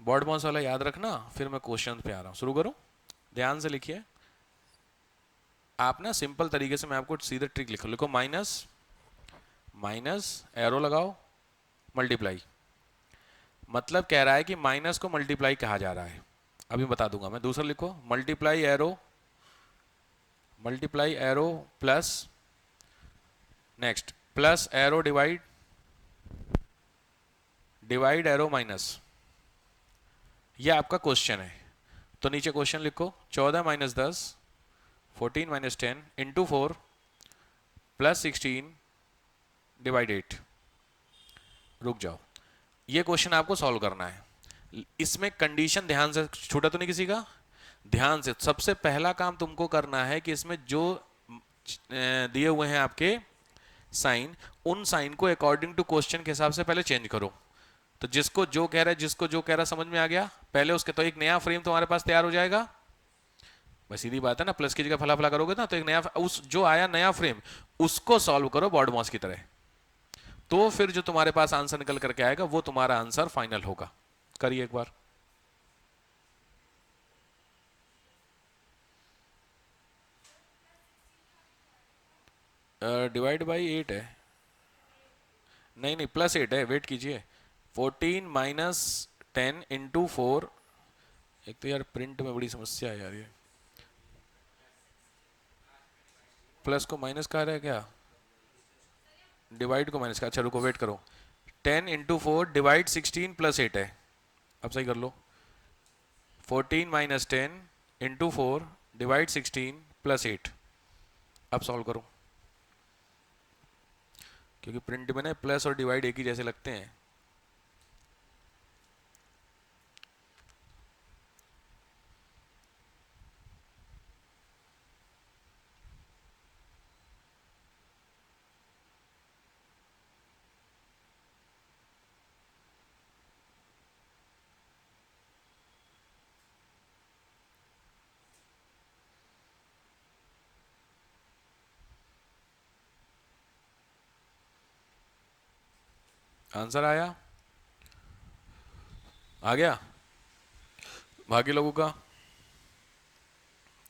Baud moss वाला याद रखना, फिर मैं क्वेश्चन पे आ रहा हूँ। शुरू करूँ? ध्यान से लिखिए। आप ना सिंपल तरीके से मैं आपको सीधे ट्रिक लिखो, लिखो माइनस माइनस एरो लगाओ मल्टीप्लाई। मतलब कह रहा है कि माइनस को मल्टीप्लाई कहा जा रहा है, अभी बता दूंगा मैं। दूसरा लिखो multiply arrow plus, next plus arrow divide, divide arrow minus. ये आपका क्वेश्चन है, तो नीचे क्वेश्चन लिखो 14 - 10 14 - 10 इंटू 4 प्लस 16 डिवाइड 8। रुक जाओ, ये क्वेश्चन आपको सॉल्व करना है। इसमें कंडीशन ध्यान से, छूटा तो नहीं किसी का? ध्यान से, सबसे पहला काम तुमको करना है कि इसमें जो दिए हुए हैं आपके साइन, उन साइन को अकॉर्डिंग टू क्वेश्चन के हिसाब से पहले चेंज करो। तो जिसको जो कह रहा है, जिसको जो कह रहा है समझ में आ गया पहले उसके, तो एक नया फ्रेम तुम्हारे पास तैयार हो जाएगा। बस सीधी बात है ना, प्लस की जगह फला फला करोगे ना, तो एक नया, उस जो आया नया फ्रेम उसको सॉल्व करो बॉड मॉस की तरह। तो फिर जो तुम्हारे पास आंसर निकल करके आएगा वो तुम्हारा आंसर फाइनल होगा। करिए एक बार। डिवाइड बाई 8 है। नहीं नहीं, +8 है, वेट कीजिए। 14 - 10 इंटू 4। एक तो यार प्रिंट में बड़ी समस्या है यार, ये प्लस को माइनस कहा रहा है क्या? डिवाइड को माइनस का, अच्छा रुको वेट करो। 10 × 4 डिवाइड 16 +8 है। अब सही कर लो। 14 - 10 इंटू 4 डिवाइड 16 +8। अब सॉल्व करो, क्योंकि प्रिंट में ना प्लस और डिवाइड एक ही जैसे लगते हैं। आंसर आया? आ गया? बाकी लोगों का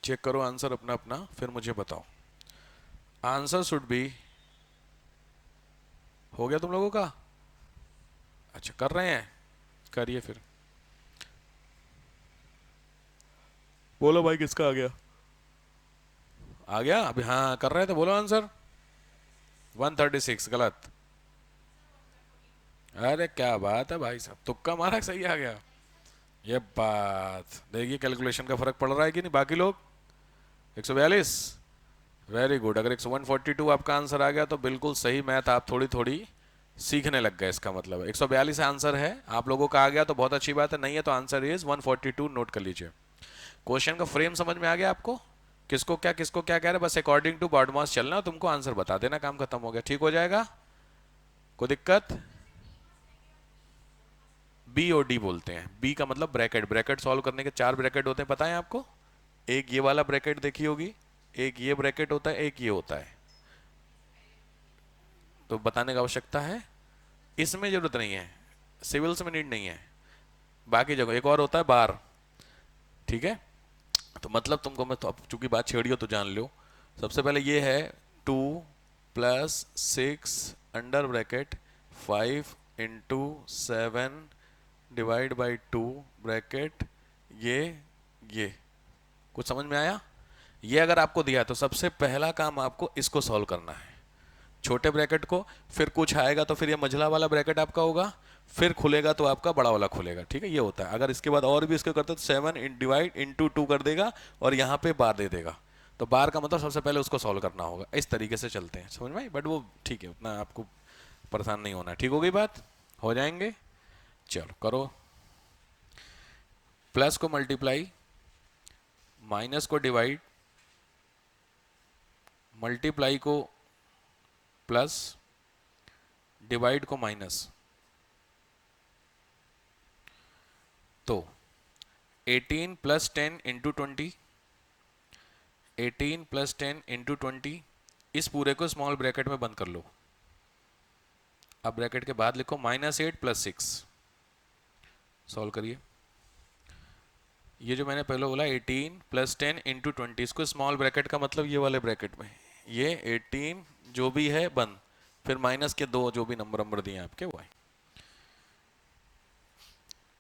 चेक करो आंसर अपना अपना, फिर मुझे बताओ। आंसर शुड बी, हो गया तुम लोगों का? अच्छा कर रहे हैं, करिए फिर। बोलो भाई किसका आ गया? आ गया अभी? हाँ कर रहे थे, बोलो आंसर। 136 गलत। अरे क्या बात है भाई साहब, तुक्का मारा सही आ गया। ये बात देखिए, कैलकुलेशन का फर्क पड़ रहा है कि नहीं। बाकी लोग 142, वेरी गुड। अगर 142 आपका आंसर आ गया तो बिल्कुल सही। मैथ आप थोड़ी थोड़ी सीखने लग गए, इसका मतलब 142 आंसर है। आप लोगों का आ गया तो बहुत अच्छी बात है, नहीं है तो आंसर इज 142। नोट कर लीजिए। क्वेश्चन का फ्रेम समझ में आ गया आपको? किसको क्या कह रहे हैं, बस अकॉर्डिंग टू बॉडमास चलना, तुमको आंसर बता देना, काम खत्म हो गया, ठीक हो जाएगा। कोई दिक्कत? बी और डी बोलते हैं। बी का मतलब ब्रैकेट। ब्रैकेट सॉल्व करने के 4 ब्रैकेट होते हैं, पता है आपको? एक ये वाला ब्रैकेट देखी होगी, एक ये ब्रैकेट होता है, एक ये होता है। तो बताने की आवश्यकता है? इसमें जरूरत नहीं है, सिविल्स में नीड नहीं है। बाकी जगह एक और होता है बार, ठीक है। तो मतलब तुमको मैं, तो अब चूंकि बात छेड़ी हो तो जान लो। सबसे पहले ये है 2 + 6 under bracket 5 × 7 divide by 2 bracket ये कुछ समझ में आया? ये अगर आपको दिया तो सबसे पहला काम आपको इसको सॉल्व करना है, छोटे ब्रैकेट को। फिर कुछ आएगा तो फिर ये मझला वाला ब्रैकेट आपका होगा, फिर खुलेगा तो आपका बड़ा वाला खुलेगा, ठीक है। ये होता है। अगर इसके बाद और भी इसको करते तो 7 डिवाइड इंटू 2 कर देगा और यहाँ पे बार दे देगा। तो बार का मतलब सबसे पहले उसको सॉल्व करना होगा। इस तरीके से चलते हैं, समझ में आई? बट वो ठीक है, उतना आपको परेशान नहीं होना। ठीक हो गई बात? हो जाएंगे। चलो करो। प्लस को मल्टीप्लाई, माइनस को डिवाइड, मल्टीप्लाई को प्लस, डिवाइड को माइनस। तो 18 + 10 × 20, 18 + 10 × 20, इस पूरे को स्मॉल ब्रैकेट में बंद कर लो। अब ब्रैकेट के बाद लिखो -8 + 6। सॉल्व करिए। ये जो मैंने पहले बोला 18 प्लस 10 इंटू 20, इसको स्मॉल ब्रैकेट का मतलब ये वाले ब्रैकेट में, ये 18 जो भी है बंद, फिर माइनस के दो जो भी नंबर दिए आपके वो है।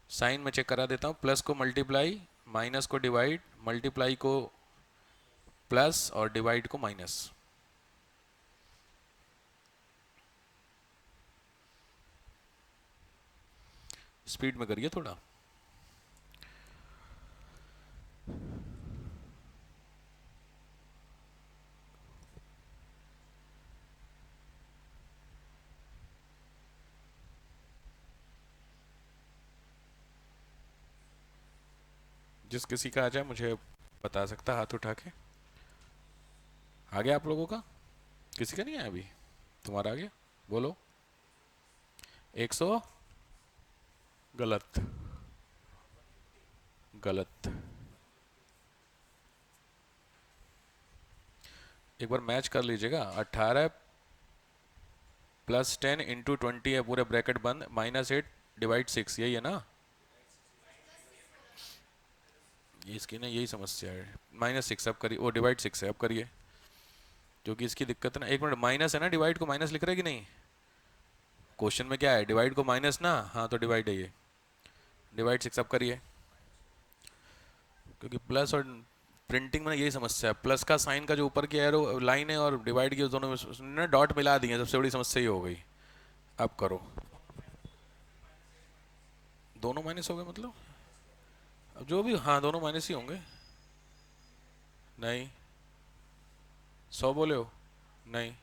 साइन में चेक करा देता हूँ, प्लस को मल्टीप्लाई, माइनस को डिवाइड, मल्टीप्लाई को प्लस और डिवाइड को माइनस। स्पीड में करिए थोड़ा। जिस किसी का आ जाए मुझे बता सकता हाथ उठा के। आ गया आप लोगों का? किसी का नहीं आया अभी? तुम्हारा आ गया? बोलो। 100 गलत, गलत। एक बार मैच कर लीजिएगा। 18 प्लस 10 इंटू 20 है, पूरे ब्रैकेट बंद, माइनस 8 डिवाइड 6, यही है ना? ये इसकी ना यही समस्या है। माइनस 6 अब करिए, वो डिवाइड 6 है, अब करिए, क्योंकि इसकी दिक्कत है ना। एक मिनट, माइनस है ना, डिवाइड को माइनस लिख रहे कि नहीं? क्वेश्चन में क्या है, डिवाइड को माइनस ना, हाँ तो डिवाइड है ये, डिवाइड 6 अब करिए। क्योंकि प्लस और प्रिंटिंग में यही समस्या है, प्लस का साइन का जो ऊपर की एरो लाइन है और डिवाइड की दोनों में डॉट मिला दिए, सबसे बड़ी समस्या ही हो गई। अब करो। दोनों माइनस हो गए मतलब? अब जो भी, हाँ दोनों माइनस ही होंगे। नहीं, 100 बोले हो? नहीं,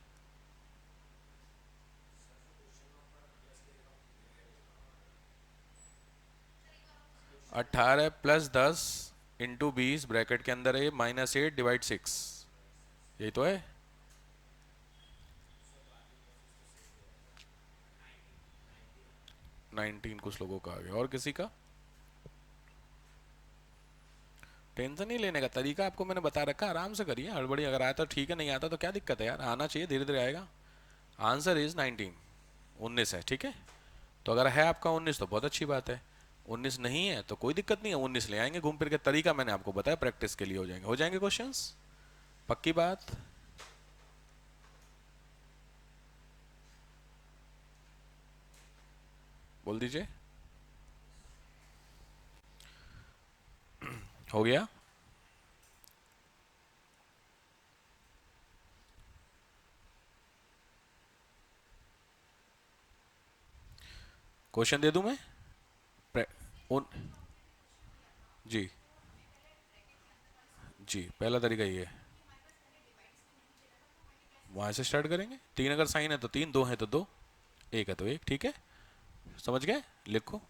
18 प्लस 10 इंटू 20 ब्रैकेट के अंदर है, माइनस 8 डिवाइड 6, यही तो है। 19 कुछ लोगों का आ गया, और किसी का? टेंशन नहीं लेने का तरीका आपको मैंने बता रखा, आराम से करिए, हड़बड़ी अगर आया तो ठीक है, नहीं आता तो क्या दिक्कत है यार, आना चाहिए, धीरे धीरे आएगा। आंसर इज 19, 19 है, ठीक है। तो अगर है आपका 19 तो बहुत अच्छी बात है, 19 नहीं है तो कोई दिक्कत नहीं है, 19 ले आएंगे घूम फिर के, तरीका मैंने आपको बताया, प्रैक्टिस के लिए हो जाएंगे क्वेश्चंस, पक्की बात। बोल दीजिए। हो गया? क्वेश्चन दे दूं मैं? उन जी, जी पहला तरीका ये है, वहां से स्टार्ट करेंगे। 3 अगर साइन है तो 3, 2 है तो 2, 1 है तो 1, ठीक है, समझ गए? लिखो।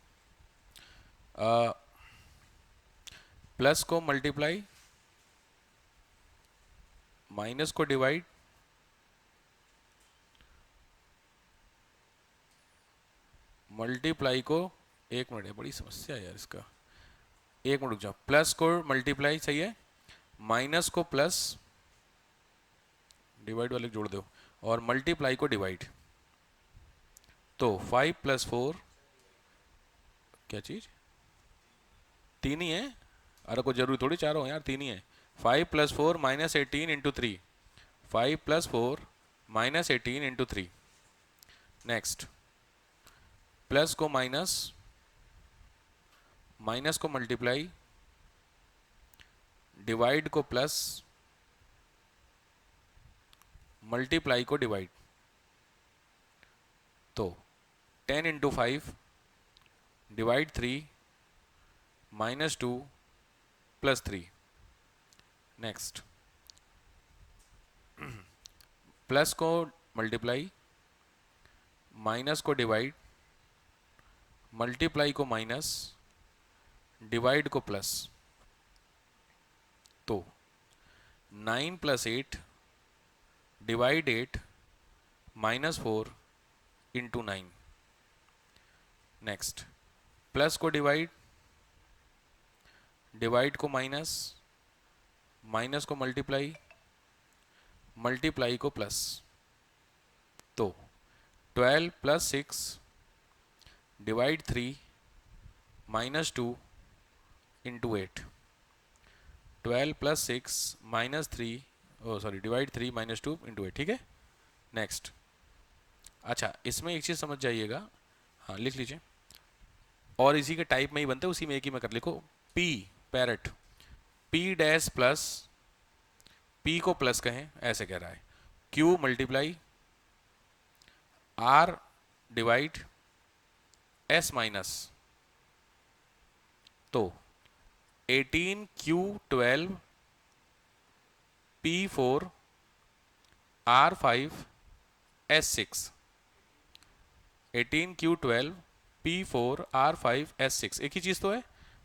प्लस को मल्टीप्लाई, माइनस को डिवाइड, मल्टीप्लाई को, एक मिनट है, बड़ी समस्या है यार इसका, एक मिनट रुक जाओ। प्लस को मल्टीप्लाई, सही है, माइनस को प्लस, डिवाइड वाले जोड़ दो, और मल्टीप्लाई को डिवाइड। तो 5 प्लस 4, क्या चीज, 3 ही है, अरे कोई जरूरी थोड़ी चारों यार, 3 ही है। 5 plus 4 minus 18 into 3, 5 plus 4 minus 18 into 3। Next, plus को माइनस, माइनस को मल्टीप्लाई, डिवाइड को प्लस, मल्टीप्लाई को डिवाइड। तो 10 into 5 divide 3 minus 2 plus 3। Next, plus को मल्टीप्लाई, माइनस को डिवाइड, मल्टीप्लाई को माइनस, डिवाइड को प्लस। तो 9 plus 8 divide 8 minus 4 into 9। Next, plus को डिवाइड, डिवाइड को माइनस, माइनस को मल्टीप्लाई, मल्टीप्लाई को प्लस। तो 12 plus 6 divide 3 minus 2 into 8। 12 plus 6 minus 3, ओ सॉरी डिवाइड 3 माइनस 2 इंटू 8, ठीक है। नेक्स्ट, अच्छा इसमें एक चीज़ समझ जाइएगा, हाँ लिख लीजिए, और इसी के टाइप में ही बनते हैं, उसी में एक ही में कर लिखो, P parrot, P dash plus, P को प्लस कहें ऐसे कह रहा है, Q multiply R divide S minus, तो 18Q12 P4 R5 S6, 18Q12 P4 R5 S6, एक ही चीज़ तो है,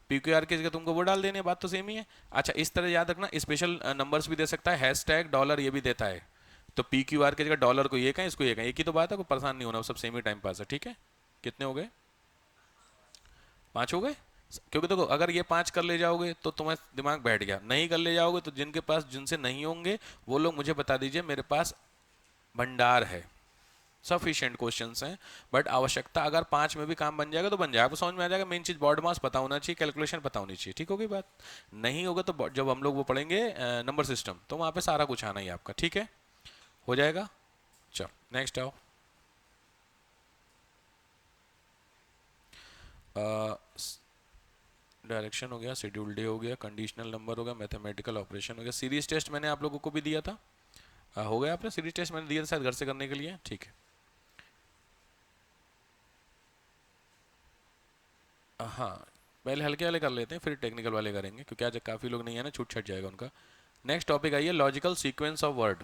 पी क्यू आर की जगह तुमको वो डाल देने, बात तो सेम ही है। अच्छा इस तरह याद रखना, स्पेशल नंबर्स भी दे सकता है, हैशटैग डॉलर ये भी देता है, तो पी क्यू आर की जगह डॉलर को ये कहें, इसको ये कहें, एक ही तो बात है, कोई परेशान नहीं होना, वो सब सेम ही टाइम पास है, ठीक है। कितने हो गए? 5 हो गए, क्योंकि देखो अगर ये 5 कर ले जाओगे तो तुम्हें दिमाग बैठ गया, नहीं कर ले जाओगे तो जिनके पास, जिनसे नहीं होंगे वो लोग मुझे बता दीजिए, मेरे पास भंडार है, सफिशिएंट क्वेश्चंस हैं, बट आवश्यकता अगर 5 में भी काम बन जाएगा तो बन जाएगा, आपको समझ में आ जाएगा। मेन चीज बॉड मास पता होना चाहिए, कैलकुलेशन पता होनी चाहिए, ठीक होगी बात। नहीं होगा तो जब हम लोग वो पढ़ेंगे नंबर सिस्टम, तो वहाँ पे सारा कुछ आना ही आपका, ठीक है, हो जाएगा। चलो नेक्स्ट आओ, डायरेक्शन हो गया, शेड्यूल डे हो गया, कंडीशनल नंबर हो गया, मैथमेटिकल ऑपरेशन हो गया, सीरीज टेस्ट मैंने आप लोगों को भी दिया था, हो गया आपने सीरीज टेस्ट, मैंने दिया था शायद घर से करने के लिए, ठीक है। हाँ पहले हल्के वाले कर लेते हैं, फिर टेक्निकल वाले करेंगे, क्योंकि आज काफ़ी लोग नहीं है ना, छूट छट जाएगा उनका। नेक्स्ट टॉपिक आइए, logical sequence of word,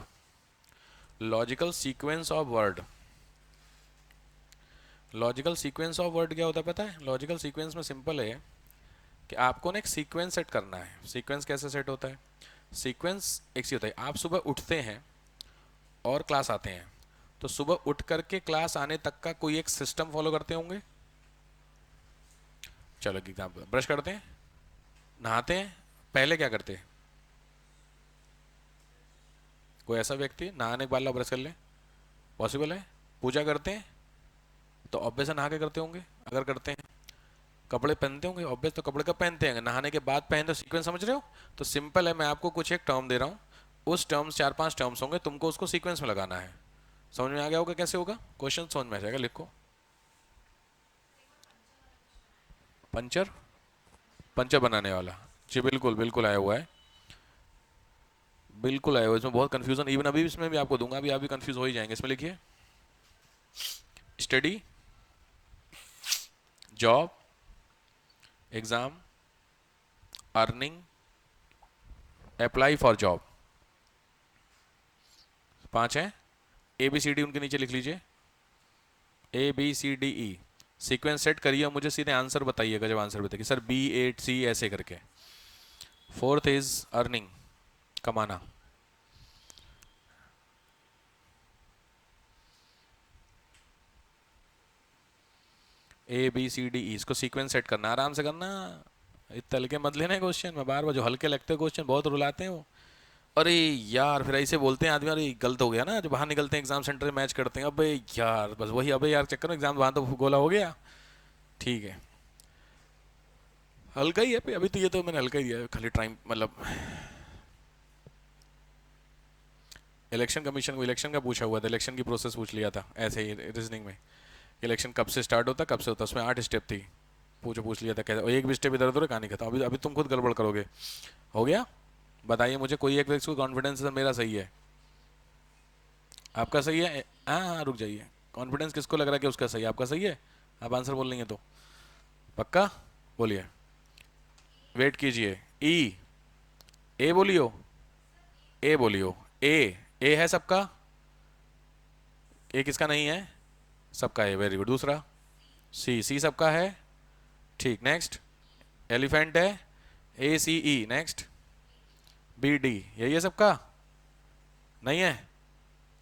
logical sequence of word. Logical sequence of word क्या होता है पता है? लॉजिकल सीक्वेंस में सिंपल है कि आपको ना एक सीक्वेंस सेट करना है। सीक्वेंस कैसे सेट होता है? सीक्वेंस एक सी होता है, आप सुबह उठते हैं और क्लास आते हैं, तो सुबह उठ करके क्लास आने तक का कोई एक सिस्टम फॉलो करते होंगे। चलो एग्जाम्पल, ब्रश करते हैं, नहाते हैं, पहले क्या करते हैं? कोई ऐसा व्यक्ति नहाने के बाद ला ब्रश कर ले, पॉसिबल है? पूजा करते हैं तो ऑब्वियस नहा के करते होंगे, अगर करते हैं। कपड़े पहनते होंगे, ऑब्वियस तो कपड़े कब पहनते हैं? नहाने के बाद पहनते हो। सीक्वेंस समझ रहे हो? तो सिंपल है, मैं आपको कुछ एक टर्म दे रहा हूँ, उस टर्म्स 4-5 टर्म्स होंगे, तुमको उसको सीक्वेंस में लगाना है। समझ में आ गया होगा कैसे होगा? क्वेश्चन समझ में आ जाएगा, लिखो। पंचर, पंचर बनाने वाला, जी बिल्कुल बिल्कुल आया हुआ है, बिल्कुल आया हुआ है। इसमें बहुत कंफ्यूजन, इवन अभी इसमें भी आपको दूंगा, अभी आप भी कंफ्यूज हो ही जाएंगे। इसमें लिखिए, study, job, exam, earning, apply for job, 5 हैं। ए बी सी डी उनके नीचे लिख लीजिए, A B C D E. Sequence set करिए, मुझे सीधे आंसर बताइएगा जब आंसर बताइए, सर बी एट सी ऐसे करके। फोर्थ इज अर्निंग, कमाना। ए बी सी डी ई, इसको सीक्वेंस सेट करना, आराम से करना, इतने हल्के मत लेना क्वेश्चन में, बार बार जो हल्के लगते हैं क्वेश्चन बहुत रुलाते हैं वो। अरे यार फिर ऐसे बोलते हैं आदमी, अरे गलत हो गया ना, जो बाहर निकलते हैं एग्जाम सेंटर में मैच करते हैं, अबे यार बस वही, अबे यार चक्कर में एग्जाम वहां तो गोला हो गया। ठीक है, हल्का ही है अभी तो, ये तो मैंने हल्का ही दिया खाली टाइम, मतलब इलेक्शन कमीशन को इलेक्शन का पूछा हुआ था, इलेक्शन की प्रोसेस पूछ लिया था ऐसे ही रीजनिंग में, इलेक्शन कब से स्टार्ट होता कब से होता, उसमें 8 स्टेप थी, पूछ लिया था कैसे, एक भी स्टेप इधर उधर कहानी खत्म। अभी अभी तुम खुद गड़बड़ करोगे। हो गया? बताइए मुझे, कोई एक व्यक्ति को कॉन्फिडेंस है मेरा सही है, आपका सही है? हाँ हाँ रुक जाइए, कॉन्फिडेंस किसको लग रहा है कि उसका सही है? आपका सही है, आप आंसर बोल लेंगे तो पक्का बोलिए, वेट कीजिए। ई, ए बोलियो, ए बोलियो, ए है सबका, ए किसका नहीं है? सबका है, वेरी गुड। दूसरा सी, सी सबका है, ठीक। नेक्स्ट, एलिफेंट है, ए सी ई। नेक्स्ट, बी डी, यही है सबका? नहीं है?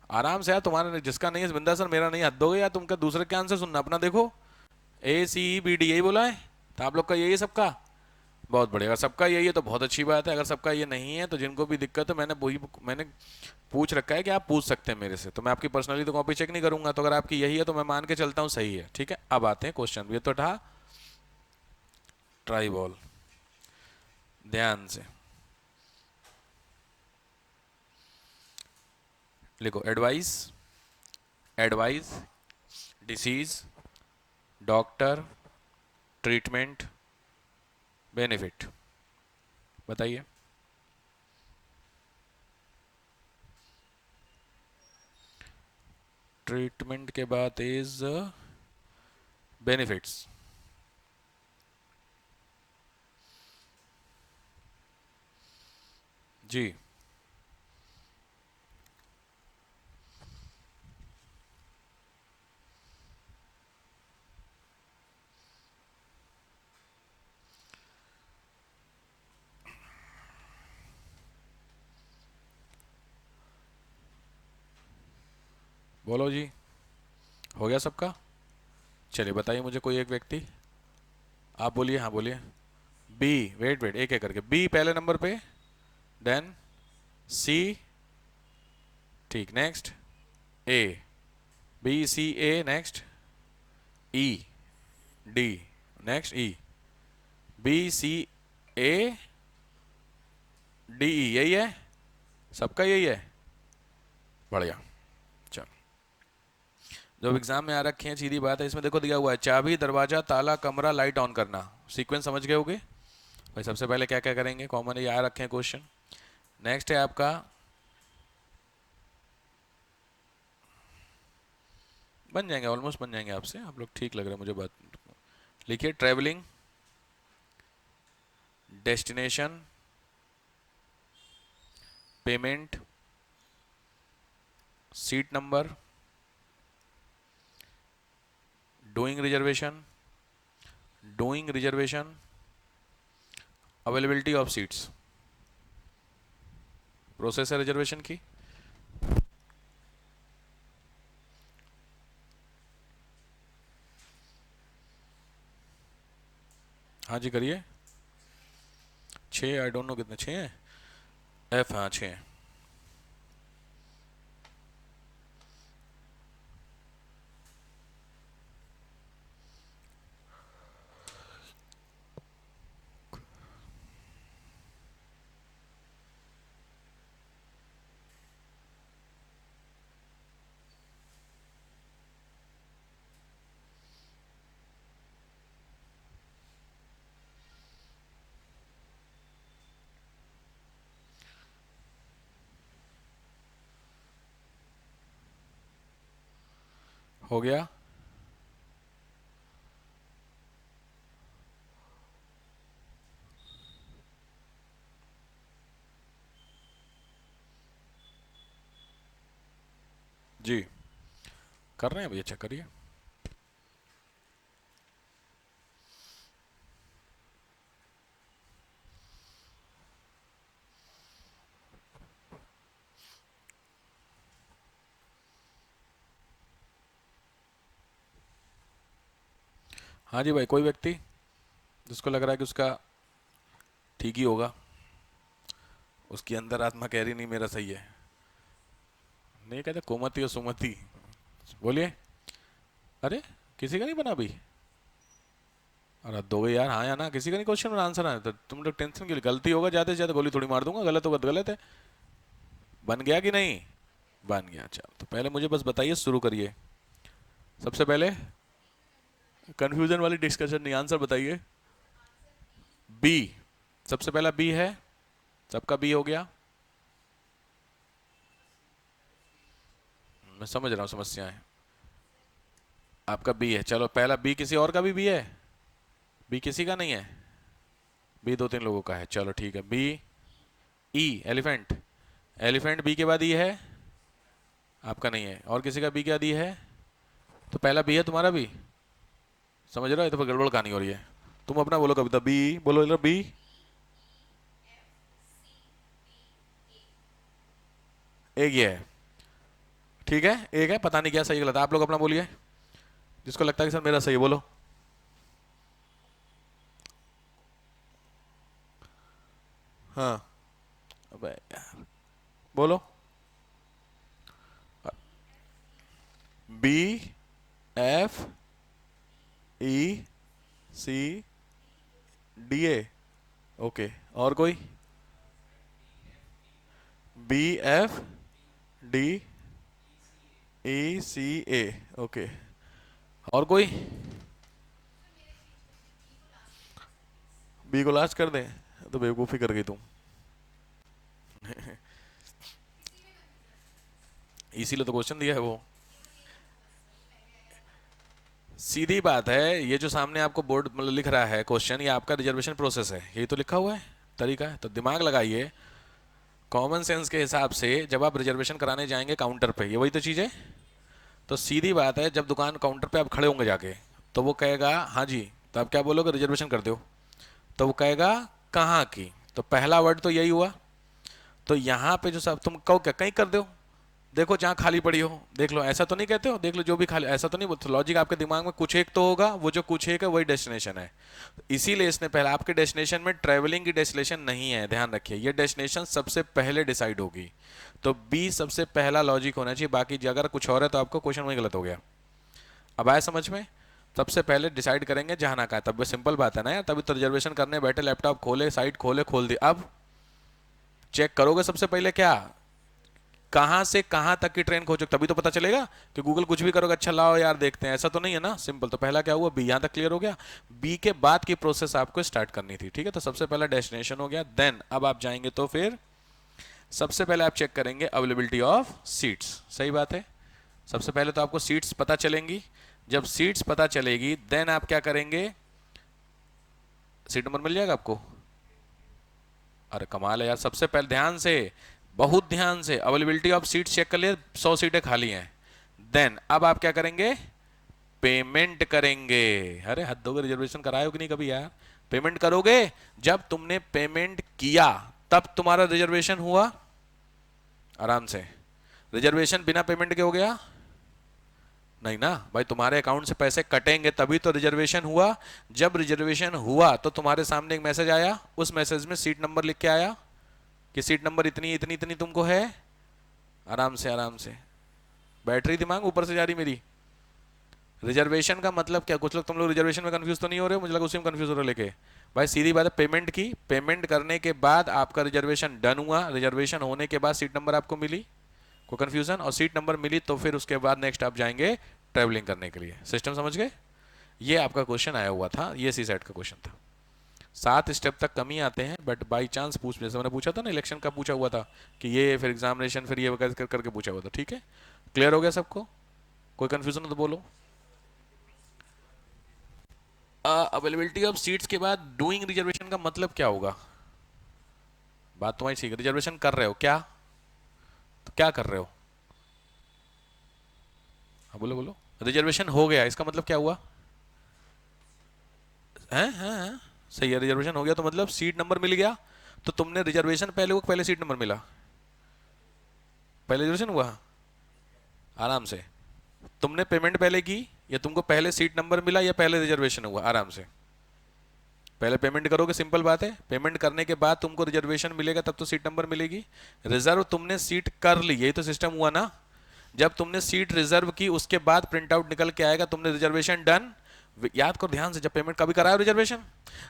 आराम से यार, तुम्हारा जिसका नहीं है बिंदा सर मेरा नहीं, हद हो गया यार, तुमका दूसरे के आंसर सुनना, अपना देखो। ए सी ई बी डी यही बोला है, तो आप लोग का यही है सबका, बहुत बढ़िया। अगर सबका यही है तो बहुत अच्छी बात है, अगर सबका ये नहीं है तो जिनको भी दिक्कत है, मैंने पूछ रखा है कि आप पूछ सकते हैं मेरे से, तो मैं आपकी पर्सनली तो कॉपी चेक नहीं करूंगा, तो अगर आपकी यही है तो मैं मान के चलता हूँ सही है, ठीक है। अब आते हैं क्वेश्चन, ये तो था ट्राई बॉल, ध्यान से। लिखो advice, advice, disease, doctor, treatment, benefit. बताइए। ट्रीटमेंट के बाद इज बेनिफिट्स। जी बोलो जी, हो गया सबका? चलिए बताइए मुझे कोई एक व्यक्ति। आप बोलिए, हाँ बोलिए। बी, वेट वेट, एक एक करके। बी पहले नंबर पे, देन सी, ठीक, next A, B C A, next E, D, next E, B C A D E, यही है सबका, यही है। बढ़िया। चलो, जब एग्जाम में आ रखे हैं सीधी बात है, इसमें देखो दिया हुआ है चाबी, दरवाजा, ताला, कमरा, लाइट ऑन करना। सीक्वेंस समझ गए होगे भाई? सबसे पहले क्या क्या करेंगे, कॉमन ये आ रखे हैं क्वेश्चन। नेक्स्ट है आपका, बन जाएंगे, ऑलमोस्ट बन जाएंगे आपसे, आप लोग ठीक लग रहा है मुझे बात। लिखिए travelling, destination, payment, seat number, doing reservation, doing reservation, availability of seats. Process है रिजर्वेशन की। हाँ जी करिए। 6, आई डोंट नो कितने 6 हैं। एफ, हाँ 6 हैं। हो गया। जी कर रहे हैं भैया, चेक करिए। हाँ जी भाई, कोई व्यक्ति जिसको लग रहा है कि उसका ठीक ही होगा, उसकी अंदर आत्मा कह रही नहीं मेरा सही है। नहीं कहते कोमति और सुमति। बोलिए। अरे किसी का नहीं बना अभी? अरे दो गए यार, हाँ या ना, किसी का नहीं क्वेश्चन में आंसर आया तो तुम लोग टेंशन क्यों? गलती होगा ज्यादा से ज्यादा गोली थोड़ी मार दूंगा, गलत होगा तो गलत है। बन गया कि नहीं? बन गया। चलो तो पहले मुझे बस बताइए, शुरू करिए। सबसे पहले कंफ्यूजन वाली डिस्कशन नहीं, आंसर बताइए। बी, सबसे पहला बी है, सबका बी हो गया। मैं समझ रहा हूँ समस्याएं। आपका बी है, चलो पहला बी, किसी और का भी बी है? बी किसी का नहीं है? बी दो तीन लोगों का है, चलो ठीक है। बी, ई एलिफेंट, एलिफेंट बी के बाद ई है, आपका नहीं है। और किसी का बी क्या दी है? तो पहला बी है तुम्हारा भी, समझ रहे हो? ये तो फिर गड़बड़ कहानी हो रही है। तुम अपना बोलो कविता, बी बोलो इधर, बी। एक ये है, ठीक है, एक है, पता नहीं क्या सही गलत है, आप लोग अपना बोलिए। जिसको लगता है कि सर मेरा सही है, बोलो। हाँ, अबे यार, बोलो। B, F, E, C, D A, okay. और कोई? B, F, D, ACA, okay. और कोई? बी को लास्ट कर दें? तो बेवकूफ़ी कर गई तुम। इसीलिए तो क्वेश्चन दिया है वो। सीधी बात है, ये जो सामने आपको बोर्ड मतलब लिख रहा है क्वेश्चन, ये आपका रिजर्वेशन प्रोसेस है, यही तो लिखा हुआ है तरीका है। तो दिमाग लगाइए, कॉमन सेंस के हिसाब से जब आप रिजर्वेशन कराने जाएंगे काउंटर पे, ये वही तो चीज़ है। तो सीधी बात है, जब दुकान काउंटर पे आप खड़े होंगे जाके, तो वो कहेगा हाँ जी, तो आप क्या बोलोगे? रिजर्वेशन कर दो। तो वो कहेगा कहाँ की? तो पहला वर्ड तो यही हुआ। तो यहाँ पे जो सब तुम कहो क्या, कहीं कर दो, देखो जहाँ खाली पड़ी हो देख लो, ऐसा तो नहीं कहते हो? देख लो जो भी खाली, ऐसा तो नहीं बोलते? लॉजिक आपके दिमाग में कुछ एक तो होगा, वो जो कुछ एक है वही डेस्टिनेशन है। इसीलिए इसने पहले आपके डेस्टिनेशन में ट्रैवलिंग की डेस्टिनेशन नहीं है, ध्यान रखिए, ये डेस्टिनेशन सबसे पहले डिसाइड होगी। तो बी सबसे पहला लॉजिक होना चाहिए, बाकी अगर कुछ और है तो आपको क्वेश्चन वही गलत हो गया। अब आया समझ में? सबसे पहले डिसाइड करेंगे जहाँ ना का, तब सिंपल बात है ना यार, तभी तो रिजर्वेशन करने बैठे, लैपटॉप खोले, साइट खोले, खोल दी। अब चेक करोगे सबसे पहले क्या, कहां से कहां तक की ट्रेन खोजो, तभी तो पता चलेगा। कि गूगल कुछ भी करोगे, अच्छा लाओ यार देखते हैं, ऐसा तो नहीं है ना। सिंपल। तो पहला क्या हुआ, बी, यहां तक क्लियर हो गया। बी के बाद की प्रोसेस आपको स्टार्ट करनी थी, ठीक है। तो सबसे पहला डेस्टिनेशन हो गया। देन अब आप जाएंगे तो फिर सबसे पहले आप चेक करेंगे अवेलेबिलिटी ऑफ सीट्स, सही बात है। सबसे पहले तो आपको सीट्स पता चलेंगी। जब सीट्स पता चलेगी देन आप क्या करेंगे, सीट नंबर मिल जाएगा आपको। अरे कमाल है यार, सबसे पहले ध्यान से, बहुत ध्यान से अवेलेबिलिटी ऑफ सीट चेक कर लिए, 100 सीटें खाली हैं। देन अब आप क्या करेंगे, पेमेंट करेंगे। अरे हद हो गई, रिजर्वेशन कराए हो कि नहीं कभी यार? पेमेंट करोगे, जब तुमने पेमेंट किया तब तुम्हारा रिजर्वेशन हुआ। आराम से। रिजर्वेशन बिना पेमेंट के हो गया? नहीं ना भाई, तुम्हारे अकाउंट से पैसे कटेंगे तभी तो रिजर्वेशन हुआ। जब रिजर्वेशन हुआ तो तुम्हारे सामने एक मैसेज आया, उस मैसेज में सीट नंबर लिख के आया कि सीट नंबर इतनी इतनी इतनी तुमको है। आराम से आराम से, बैटरी दिमाग ऊपर से जा रही मेरी। रिजर्वेशन का मतलब क्या, कुछ लोग तुम लोग रिजर्वेशन में कंफ्यूज तो नहीं हो रहे हो? मुझे लगा उसी में कंफ्यूज हो रहे हो लेके। भाई सीधी बात है, पेमेंट की, पेमेंट करने के बाद आपका रिजर्वेशन डन हुआ, रिजर्वेशन होने के बाद सीट नंबर आपको मिली, कोई कंफ्यूजन? और सीट नंबर मिली तो फिर उसके बाद नेक्स्ट आप जाएंगे ट्रैवलिंग करने के लिए। सिस्टम समझ गए? ये आपका क्वेश्चन आया हुआ था, ये सी सेट का क्वेश्चन था। 7 स्टेप तक कम ही आते हैं, बट बाई चांस पूछ, जैसे मैंने पूछा था ना इलेक्शन का, पूछा हुआ था कि ये फिर एग्जामिनेशन, फिर ये वगैरह करके पूछा हुआ था। ठीक है, क्लियर हो गया सबको? कोई कंफ्यूजन हो तो बोलो। अवेलेबिलिटी ऑफ सीट्स के बाद डूइंग रिजर्वेशन का मतलब क्या होगा? बात तुम्हारी ठीक है, रिजर्वेशन कर रहे हो क्या? तो क्या कर रहे हो? हाँ बोलो बोलो। रिजर्वेशन हो गया, इसका मतलब क्या हुआ? है सही है, रिजर्वेशन हो गया तो मतलब सीट नंबर मिल गया। तो तुमने रिजर्वेशन पहले हुआ, पहले सीट नंबर मिला? पहले रिजर्वेशन हुआ। आराम से। तुमने पेमेंट पहले की, या तुमको पहले सीट नंबर मिला, या पहले रिजर्वेशन हुआ? आराम से। पहले पेमेंट करोगे, सिंपल बात है। पेमेंट करने के बाद तुमको रिजर्वेशन मिलेगा, तब तो सीट नंबर मिलेगी। रिजर्व तुमने सीट कर ली, यही तो सिस्टम हुआ ना। जब तुमने सीट रिजर्व की उसके बाद प्रिंट आउट निकल के आएगा, तुमने रिजर्वेशन डन। याद करो ध्यान से, जब पेमेंट कभी कराया रिजर्वेशन,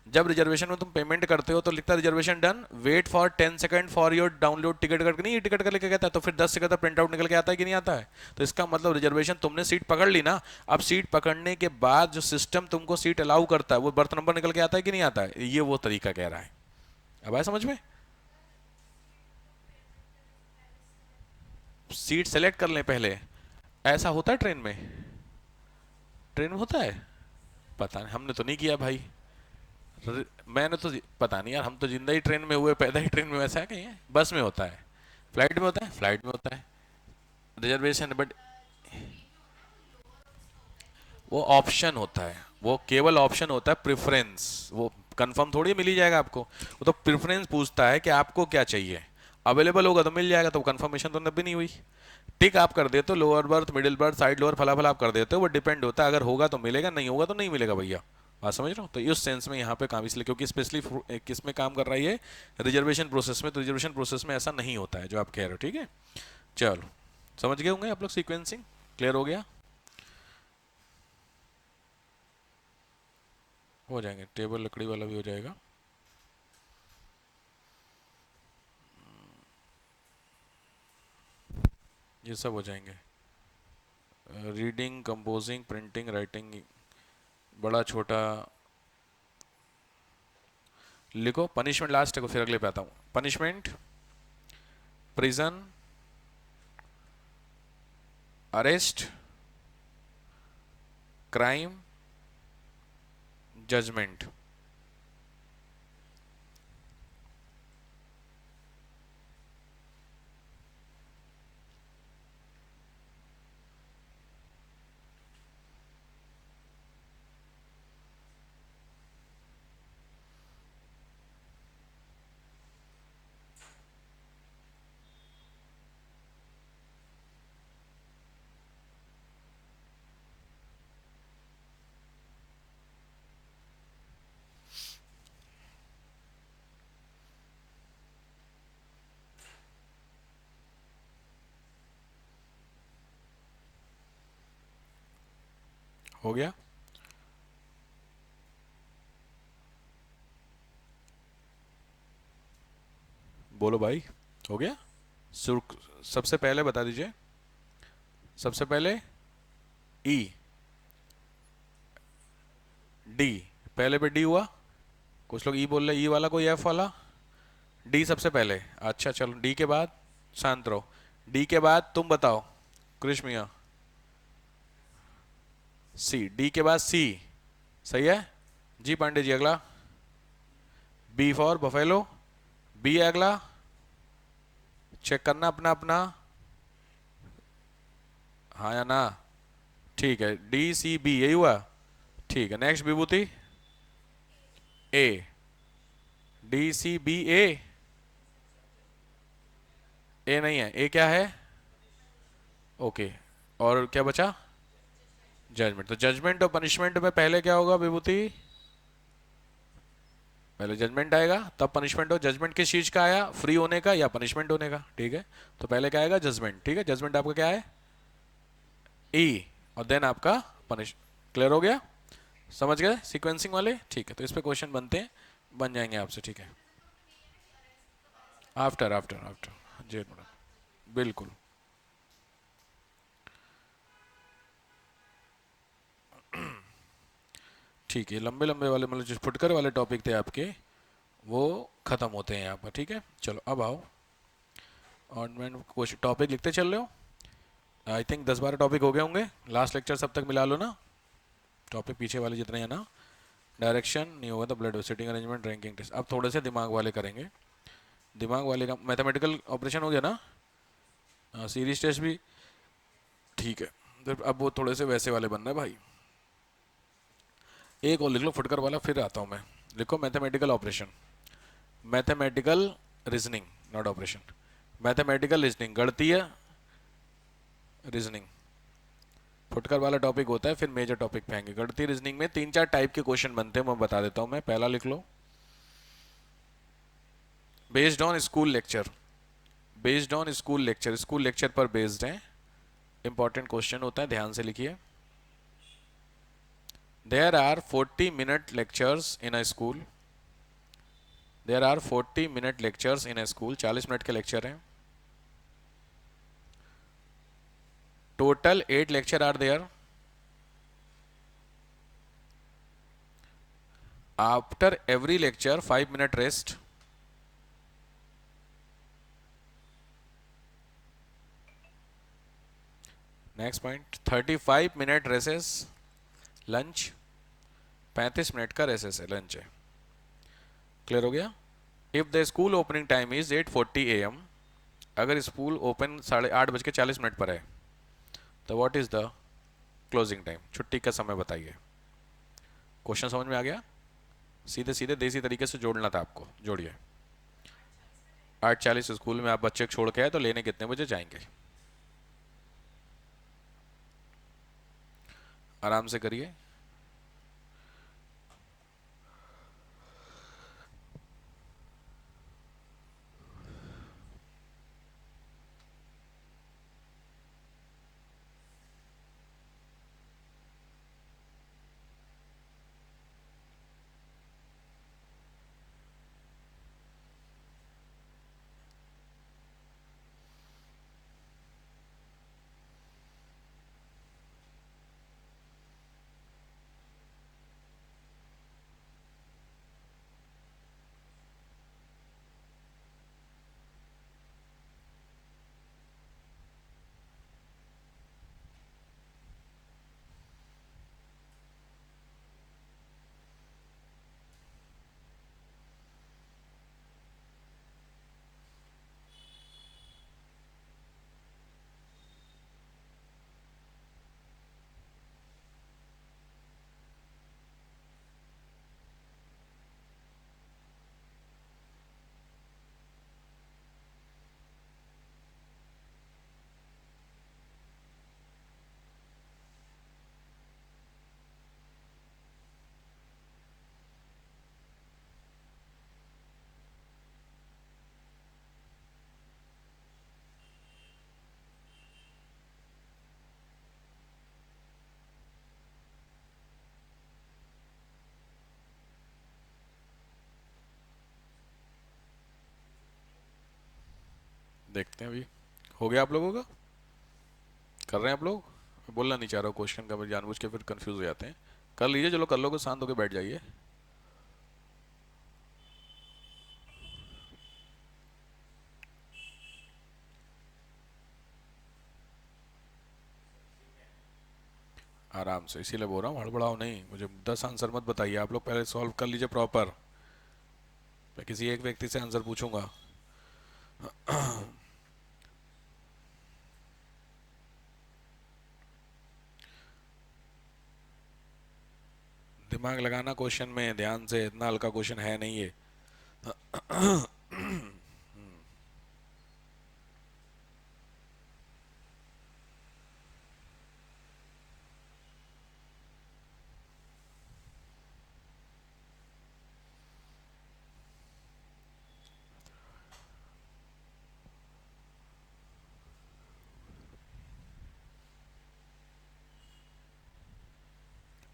जब रिजर्वेशन में तुम पेमेंट करते हो तो लिखता है reservation done, wait for 10 second for your download ticket करके, नहीं टिकट कर लेके कहता है, तो फिर 10 सेकंड तक प्रिंट आउट निकल के आता है कि नहीं आता है? तो इसका मतलब रिजर्वेशन तुमने सीट पकड़ ली ना। अब सीट पकड़ने के बाद जो सिस्टम तुमको सीट अलाउ करता है, वो बर्थ नंबर निकल के आता है कि नहीं आता है? ये वो तरीका कह रहा है। अब आया समझ में? सीट सेलेक्ट कर लें पहले, ऐसा होता है ट्रेन में? ट्रेन में होता है? पता नहीं, हमने तो नहीं किया भाई। मैंने तो पता नहीं यार, हम तो जिंदा ही ट्रेन में हुए, पैदा ही ट्रेन में, वैसा है कहीं है? बस में होता है, फ्लाइट में होता है, फ्लाइट में होता है रिजर्वेशन, बट वो ऑप्शन होता है, वो केवल ऑप्शन होता है, प्रेफरेंस। वो कंफर्म थोड़ी मिल ही जाएगा आपको, वो तो प्रेफरेंस पूछता है कि आपको क्या चाहिए। अवेलेबल होगा तो मिल जाएगा, तो कंफर्मेशन तो नब्बे नहीं हुई। टिक आप कर देते हो, lower berth, middle birth, side lower, फला फला आप कर देते हो, वो डिपेंड होता है, अगर होगा तो मिलेगा, नहीं होगा तो नहीं मिलेगा भैया। बात समझ रहे हो? तो इस सेंस में यहाँ पे काम इसलिए, क्योंकि स्पेशली किस में काम कर रहा है ये, रिजर्वेशन प्रोसेस में। तो रिजर्वेशन प्रोसेस में ऐसा नहीं होता है जो आप कह रहे हो, ठीक है। चलो, समझ गए होंगे आप लोग, सीक्वेंसिंग क्लियर हो गया? हो जाएंगे, टेबल लकड़ी वाला भी हो जाएगा। ये सब हो जाएंगे। रीडिंग, कंपोजिंग, प्रिंटिंग, राइटिंग, बड़ा छोटा लिखो। पनिशमेंट लास्ट है, फिर अगले पे आता हूँ। Punishment, prison, arrest, crime, judgement. हो गया? बोलो भाई, हो गया? सबसे पहले बता दीजिए। सबसे पहले ई, डी। पहले पे डी हुआ, कुछ लोग ई बोल रहे, ई वाला कोई एफ वाला। डी सबसे पहले। अच्छा चलो, डी के बाद शांत रहो। डी के बाद तुम बताओ कृष्ण मिया। सी, डी के बाद सी। सही है जी पांडे जी। अगला बी फॉर बफेलो। बी है अगला, चेक करना अपना अपना, हाँ या ना। ठीक है, डी सी बी यही हुआ। ठीक है, नेक्स्ट विभूति। ए, डी सी बी ए। ए नहीं है, ए क्या है? ओके, और क्या बचा? जजमेंट। तो जजमेंट और पनिशमेंट में पहले क्या होगा विभूति? पहले जजमेंट आएगा तब पनिशमेंट हो। जजमेंट किस चीज का आया? फ्री होने का या पनिशमेंट होने का? ठीक है, तो पहले क्या आएगा? जजमेंट। ठीक है, जजमेंट आपका क्या है? ई, और देन आपका पनिश। क्लियर हो गया? समझ गए सीक्वेंसिंग वाले? ठीक है, तो इस पे क्वेश्चन बनते हैं, बन जाएंगे आपसे। ठीक है, आफ्टर आफ्टर आफ्टर जी मैडम, बिल्कुल। ठीक है, लंबे लंबे वाले मतलब जो फुटकर वाले टॉपिक थे आपके, वो खत्म होते हैं यहाँ पर। ठीक है, चलो अब आओ। और मैं कुछ टॉपिक लिखते चल रहे हो। आई थिंक 10-12 टॉपिक हो गए होंगे, लास्ट लेक्चर सब तक मिला लो ना। टॉपिक पीछे वाले जितने हैं ना। डायरेक्शन नहीं होगा तो blood seating arrangement, ranking test. अब थोड़े से दिमाग वाले करेंगे। दिमाग वाले का मैथमेटिकल ऑपरेशन हो गया ना। सीरीज टेस्ट भी ठीक है। तो अब वो थोड़े से वैसे वाले बनना है भाई। एक और लिख लो फुटकर वाला, फिर आता हूँ मैं। लिखो mathematical operation, mathematical reasoning, not operation. Mathematical reasoning, गणितीय रीजनिंग फुटकर वाला टॉपिक होता है, फिर मेजर टॉपिक पे आएंगे। गणितीय रीजनिंग में 3-4 टाइप के क्वेश्चन बनते हैं, मैं बता देता हूँ। मैं पहला लिख लो, based on school lecture. Based on school lecture, school lecture पर बेस्ड है। इंपॉर्टेंट क्वेश्चन होता है, ध्यान से लिखिए। There are 40 minute lectures in a school. There are 40 minute lectures in a school, 40 minute के लेक्चर हैं। Total 8 lecture are there. After every lecture 5 minute rest. Next point, 35 minute recess, lunch. 35 minute का recess है, lunch है। Clear हो गया? If the school opening time is 8:40 AM, अगर school open 8:40 पर है, तो what is the closing time? छुट्टी का समय बताइए। क्वेश्चन समझ में आ गया? सीधे सीधे देसी तरीके से जोड़ना था आपको, जोड़िए। 8:40 स्कूल में आप बच्चे को छोड़ के आए, तो लेने कितने बजे जाएंगे? आराम से करिए। देखते हैं अभी। हो गया आप लोगों का? कर रहे हैं आप लोग? मैं बोलना नहीं चाह रहा हूँ क्वेश्चन का, जानबूझ के फिर कंफ्यूज हो जाते हैं। कर लीजिए, चलो कर लोगे, शांत होकर बैठ जाइए। आराम से, इसीलिए बोल रहा हूँ हड़बड़ाओ नहीं। मुझे 10 आंसर मत बताइए, आप लोग पहले सॉल्व कर लीजिए प्रॉपर। मैं किसी एक व्यक्ति से आंसर पूछूंगा। दिमाग लगाना क्वेश्चन में ध्यान से, इतना हल्का क्वेश्चन है नहीं ये।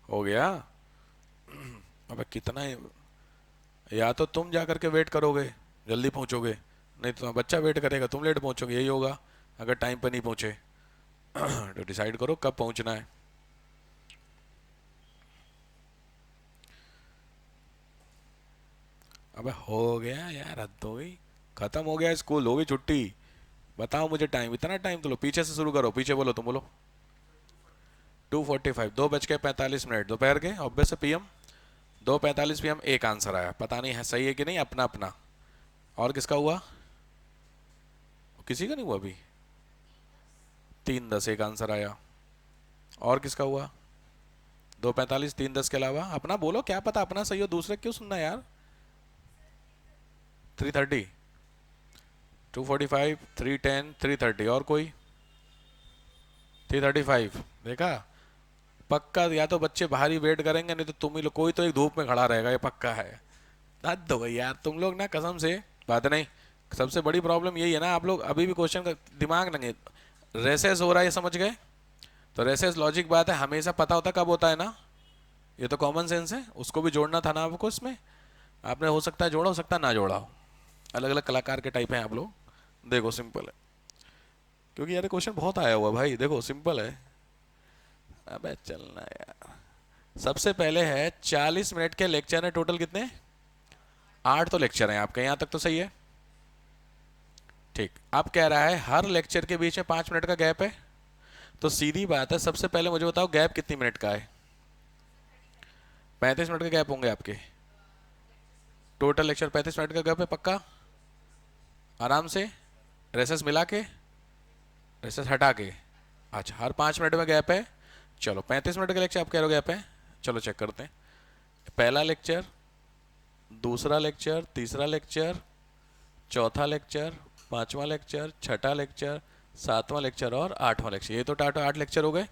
हो गया? अबे कितना ही, या तो तुम जा करके वेट करोगे, जल्दी पहुंचोगे, नहीं तो बच्चा वेट करेगा, तुम लेट पहुंचोगे, यही होगा अगर टाइम पर नहीं पहुंचे। तो डिसाइड करो कब पहुंचना है। अबे हो गया यार, हद हो गई, खत्म हो गया स्कूल, हो गई छुट्टी। बताओ मुझे टाइम, इतना टाइम तो लो, पीछे से शुरू करो, पीछे बोलो, तुम बोलो। 2:45, 2:45 दोपहर के, ऑब्वियस है PM। 2:45 PM एक आंसर आया, पता नहीं है सही है कि नहीं, अपना अपना। और किसका हुआ? किसी का नहीं हुआ अभी। 3:10 एक आंसर आया। और किसका हुआ? 2:45, 3:10 के अलावा अपना बोलो, क्या पता अपना सही हो, दूसरे क्यों सुनना यार। 3:30, 2:45, 3:10, 3:30, और कोई? 3:35, देखा? पक्का, या तो बच्चे बाहर ही वेट करेंगे, नहीं तो तुम ही लोग, कोई तो एक धूप में खड़ा रहेगा, ये पक्का है। हद हो गई यार तुम लोग ना, कसम से। बात नहीं, सबसे बड़ी प्रॉब्लम यही है ना, आप लोग अभी भी क्वेश्चन का दिमाग नहीं, रेसेस हो रहा है, ये समझ गए? तो रेसेस लॉजिक बात है, हमेशा पता होता कब होता है ना, ये तो कॉमन सेंस है, उसको भी जोड़ना था ना आपको इसमें। आपने हो सकता है जोड़ा, हो सकता है ना जोड़ा हो, अलग अलग कलाकार के टाइप हैं आप लोग। देखो सिंपल है, क्योंकि यार क्वेश्चन बहुत आया हुआ भाई, देखो सिंपल है। अबे चलना यार। सबसे पहले है 40 मिनट के लेक्चर है टोटल, कितने? 8 तो लेक्चर हैं आपके, यहाँ तक तो सही है। ठीक, अब कह रहा है हर लेक्चर के बीच में 5 मिनट का गैप है। तो सीधी बात है, सबसे पहले मुझे बताओ गैप कितनी मिनट का है? 35 मिनट के गैप होंगे आपके। टोटल लेक्चर 35 मिनट का गैप है पक्का? आराम से, रेसेस मिला के, रेसेस हटा के। अच्छा, हर 5 मिनट में गैप है। चलो 35 मिनट का लेक्चर आप कह रहे हो गैप है, चलो चेक करते हैं। पहला लेक्चर, दूसरा लेक्चर, तीसरा लेक्चर, चौथा लेक्चर, पांचवा लेक्चर, छठा लेक्चर, सातवां लेक्चर और आठवां लेक्चर, ये तो टाटो 8 लेक्चर हो गए।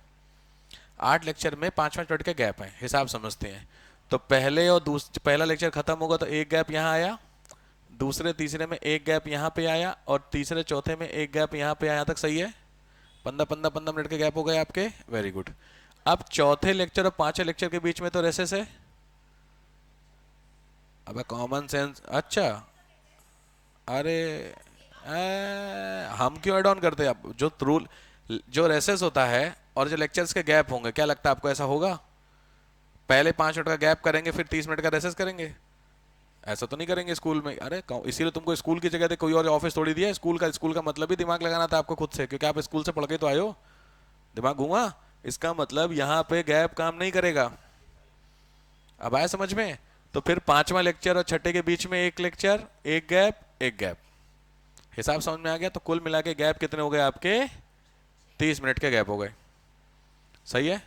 8 लेक्चर में 5-5 मिनट के गैप है, हिसाब समझते हैं। तो पहले और पहला लेक्चर खत्म होगा तो एक गैप यहाँ आया, दूसरे तीसरे में एक गैप यहाँ पे आया, और तीसरे चौथे में एक गैप यहाँ पे आया, तक सही है। 15-15 मिनट के गैप हो गए आपके, वेरी गुड। अब चौथे लेक्चर और पांचवें लेक्चर के बीच में तो रेसेस है। अब कॉमन सेंस, अच्छा, अरे हम क्यों एड ऑन करते हैं? अब जो रूल, जो रेसेस होता है और जो लेक्चर्स के गैप होंगे, क्या लगता है आपको ऐसा होगा? पहले 5 मिनट का गैप करेंगे, फिर 30 मिनट का रेसेस करेंगे? ऐसा तो नहीं करेंगे स्कूल में। अरे इसीलिए तुमको स्कूल की जगह पे कोई और ऑफिस थोड़ी दिया है। स्कूल का मतलब ही दिमाग लगाना था आपको खुद से, क्योंकि आप स्कूल से पढ़ के तो आए हो। दिमाग घूमा, इसका मतलब यहाँ पे गैप काम नहीं करेगा। अब आया समझ में? तो फिर पांचवा लेक्चर और छठे के बीच में एक लेक्चर, एक गैप, एक गैप, हिसाब समझ में आ गया? तो कुल मिला के गैप कितने हो गए आपके? 30 मिनट के गैप हो गए, सही है।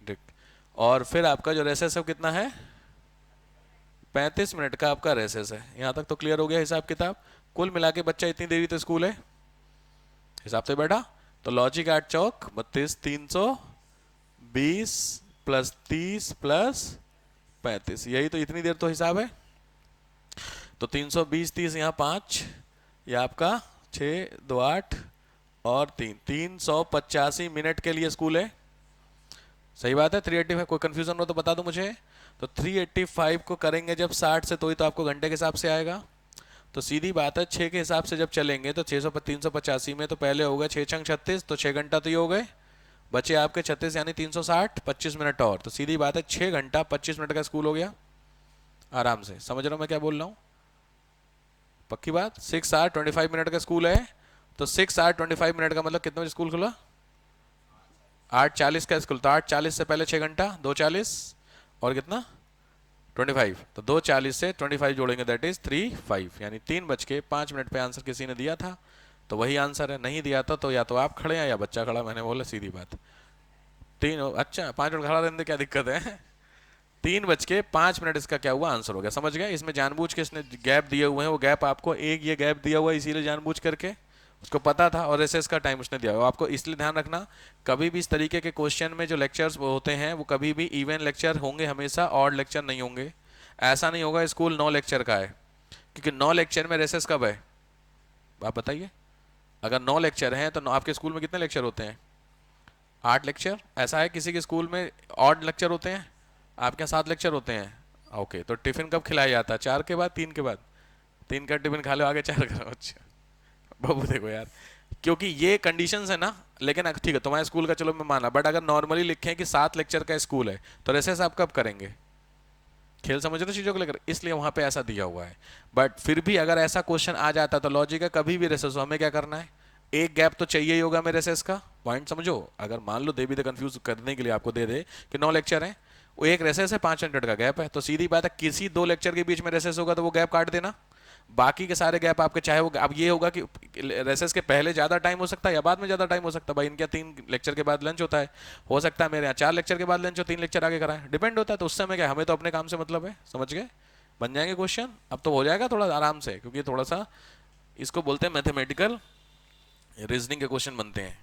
ठीक। और फिर आपका जो रेसेस है कितना है? 35 मिनट का आपका रेसेस है। यहाँ तक तो क्लियर हो गया हिसाब किताब। कुल मिला के बच्चा इतनी देरी तो स्कूल है, हिसाब से बैठा। तो लॉजिक 8 चौक 32, 320 प्लस 30 प्लस 35, यही तो इतनी देर तो हिसाब है। तो 320, 30 यहाँ 5, ये आपका 6, 2, 8 और 3, 385 मिनट के लिए स्कूल है। सही बात है। 385, कोई कंफ्यूजन हो तो बता दो मुझे। तो 385 को करेंगे जब 60 से, तो ही तो आपको घंटे के हिसाब से आएगा। तो सीधी बात है 6 के हिसाब से जब चलेंगे तो 600 385 में तो पहले होगा 6 छंग 36, तो 6 घंटा तो ये हो गए, बचे आपके 36 यानी 360, 25 मिनट और, तो सीधी बात है 6 घंटा 25 मिनट का स्कूल हो गया आराम से। समझ रहा हूँ मैं क्या बोल रहा हूँ? पक्की बात। 6 आवर 25 मिनट का स्कूल है, तो 6 आवर 25 मिनट का मतलब कितने बजे स्कूल खुला? 8:40 का स्कूल, तो 8:40 से पहले 6 घंटा, 2:40 और कितना 25, तो 2:40 से 25 जोड़ेंगे दैट इज 3:05, यानी 3:05 पे आंसर किसी ने दिया था तो वही आंसर है, नहीं दिया था तो या तो आप खड़े हैं या बच्चा खड़ा, मैंने बोला सीधी बात। 3, अच्छा 5 मिनट खड़ा रहने क्या दिक्कत है? 3:05 इसका क्या हुआ आंसर हो गया। समझ गए? इसमें जानबूझ के इसने गैप दिए हुए हैं, वो गैप आपको एक ये गैप दिया हुआ है इसीलिए जानबूझ करके, उसको पता था, और एसएस का टाइम उसने दिया हुआ। आपको इसलिए ध्यान रखना कभी भी इस तरीके के क्वेश्चन में जो लेक्चर्स होते हैं वो कभी भी इवन लेक्चर होंगे हमेशा, ऑड लेक्चर नहीं होंगे। ऐसा नहीं होगा स्कूल 9 लेक्चर का है, क्योंकि 9 लेक्चर में रेसेस कब है आप बताइए? अगर 9 लेक्चर हैं तो आपके स्कूल में कितने लेक्चर होते हैं? 8 लेक्चर। ऐसा है किसी के स्कूल में ऑड लेक्चर होते हैं? आपके यहाँ 7 लेक्चर होते हैं। ओके, तो टिफिन कब खिलाया जाता है? 4 के बाद, 3 के बाद? 3 का टिफिन खा लो, आगे 4 करो। अच्छा बाबू देखो यार, क्योंकि ये कंडीशंस है ना, लेकिन ठीक है तुम्हारे स्कूल का चलो मैं माना, बट अगर नॉर्मली लिखें कि 7 लेक्चर का स्कूल है तो रेसेस आप कब करेंगे? खेल समझ रहे हो चीजों को लेकर, इसलिए वहां पे ऐसा दिया हुआ है। बट फिर भी अगर ऐसा क्वेश्चन आ जाता तो लॉजिक है कभी भी रेसेस हो, हमें क्या करना है? एक गैप तो चाहिए ही होगा मेरे रेसेस का। पॉइंट समझो, अगर मान लो दे भी दे कंफ्यूज करने के लिए आपको दे दे कि 9 लेक्चर है, वो एक रेसेस है, 5 मिनट का गैप है, तो सीधी बात है किसी 2 लेक्चर के बीच में रेसेस होगा तो वो गैप काट देना। बाकी के सारे गैप आपके चाहे वो, अब ये होगा कि रेसेस के पहले ज़्यादा टाइम हो सकता है या बाद में ज़्यादा टाइम हो सकता है। भाई इनके 3 लेक्चर के बाद लंच होता है, हो सकता है मेरे यहाँ 4 लेक्चर के बाद लंच हो, 3 लेक्चर आगे कराएं, डिपेंड होता है। तो उस समय क्या, हमें तो अपने काम से मतलब है। समझ गए? बन जाएंगे क्वेश्चन, अब तो हो जाएगा थोड़ा आराम से, क्योंकि थोड़ा सा इसको बोलते हैं मैथमेटिकल रीजनिंग के क्वेश्चन बनते हैं।